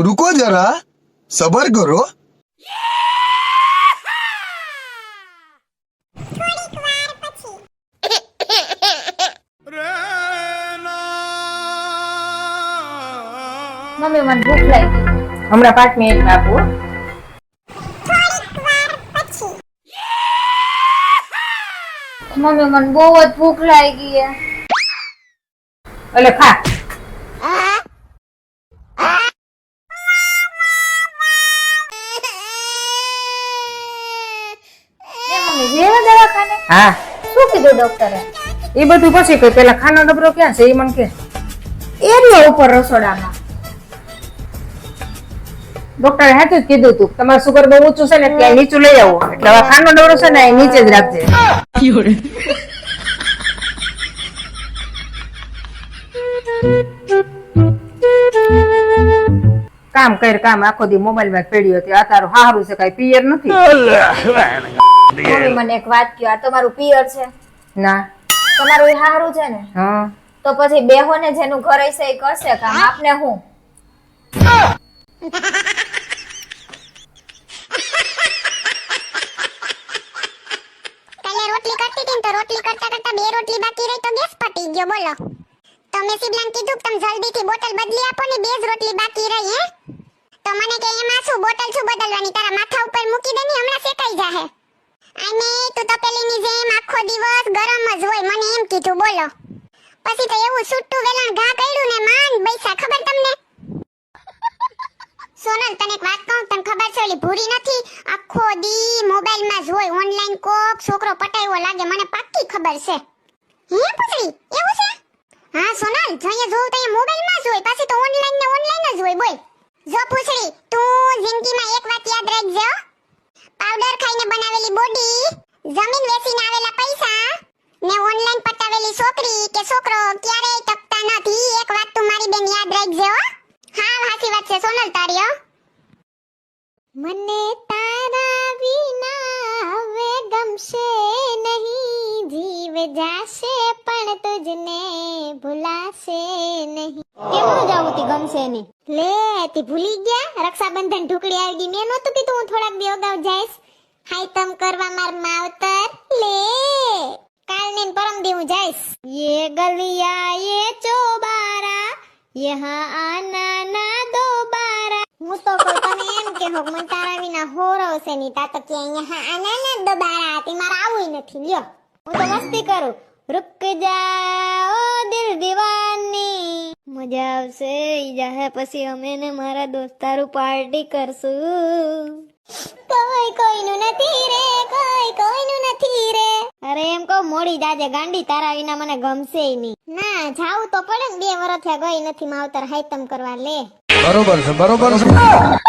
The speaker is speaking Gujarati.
रुको जरा, सबर करो। મમ્મી મને ભૂખ લાગી. હમણાં 5 મિનિટ આપું. મમ્મી મને બહુ જ ભૂખ લાગી છે. એટલે ખા. મમ્મી જેવા દવાખાને હા શું કીધું ડોક્ટરે? એ બધું પછી કઈ પેલા ખાનો ડબરો ક્યાં છે એ મને કે. એરિયા ઉપર રસોડામાં. ડોક્ટરે હાથું જ કીધું તું તમારું સુગર બહુ ઊંચું છે ને ત્યાં નીચું લઈ આવો એટલે હવે ખાનો ડબરો છે ને એ નીચે જ રાખજે. કામ કર કામ આખો દી મોબાઈલ માં પડ્યો હતો. આ તારું હારું છે કઈ પિયર નથી. મમ્મી મને એક વાત કહો, આ તમારું પિયર છે? ના. તમારું એ હારું છે ને? હા તો પછી બેહો ને જેનું ઘર હશે એ કરશે કામ, આપને હું? કાલે રોટલી કરતી હતી તો રોટલી કરતા કરતા 2 રોટલી બાકી રહી તો ગેસ પતી ગયો. બોલો તમે સિબલાન કીધું કે તમે જલ્દીથી બોટલ બદલી આપો ને 2 જ રોટલી બાકી રહી. હે તો મને કે એમાં શું બોટલ શું બદલવાની, તારા માથા ઉપર મૂકી દે ને હમણાં શેકાઈ જાહે. આને તું તો પેલીની જેમ આખો દિવસ ગરમ જ હોય મને એમ કીધું. બોલો પછી તો એવું છૂટું વેલણ ઘા કર્યું ને માન બૈસા. ખબર તમને સોનલ તને એક વાત કહું, તને ખબર છે ઓલી ભૂરી નથી આખો દી મોબાઈલ માં જ હોય, ઓનલાઈન કોક છોકરો પટાયો લાગે મને પાક્કી ખબર છે. હે પૂછડી એવું છે? હા સોનલ જોઈએ જોઉં તો એ મોબાઈલ માં જ હોય, પાછી તો ઓનલાઈન ને ઓનલાઈન જ હોય. બોલ જો પૂછડી તું જિંદગીમાં એક વાત યાદ રાખજો, પાવડર ખાઈને બનાવેલી બોડી, જમીન વેચીને આવેલા પૈસા ને ઓનલાઈન પટાવેલી છોકરી કે છોકરો ક્યારેય ટકતા નથી. એક વાત તું મારી બેન યાદ રાખજો. હા હાચી વાત છે સોનલ તારી. મને તારા વિના હવે ગમશે નહીં, જીવ જાશે પણ તુજને ભૂલાશે નહીં. કેમનું જાવું તી ગમશે ની? લે તી ભૂલી ગયા? રક્ષાબંધન ઢુકડી આવી ગઈ. મેં નહોતું કીધું હું થોડાક દી અગાઉ જઈશ હાય તમ કરવા માર માવતર. લે કાલ ને પરમ દી હું જઈશ. યે ગલિયા યે ચોબારા યહાં આના ના દોબારા. હું તો કહું તમે એમ કે હો મને તારા વિના હોરવશે નહીં. તા તો કે યહાં આના ના દોબારા તે મારે આવું નથી. લ્યો હું તો મસ્તી કરું. रुक जाओ दिल दीवानी, मजा આવશે ઈ જાહે પછી અમે ને મારા દોસ્તારું પાર્ટી કરશું. કોઈનું નથી રે, કોઈનું નથી રે. અરે એમ કહો મોડી જાજે ગાંડી, તારા વિના મને ગમશે નહીં. ના જાવું તો પડે ને, 2 વર્ષ થયા ગઈ નથી માવતર હાયતમ કરવા. લે बरोबर से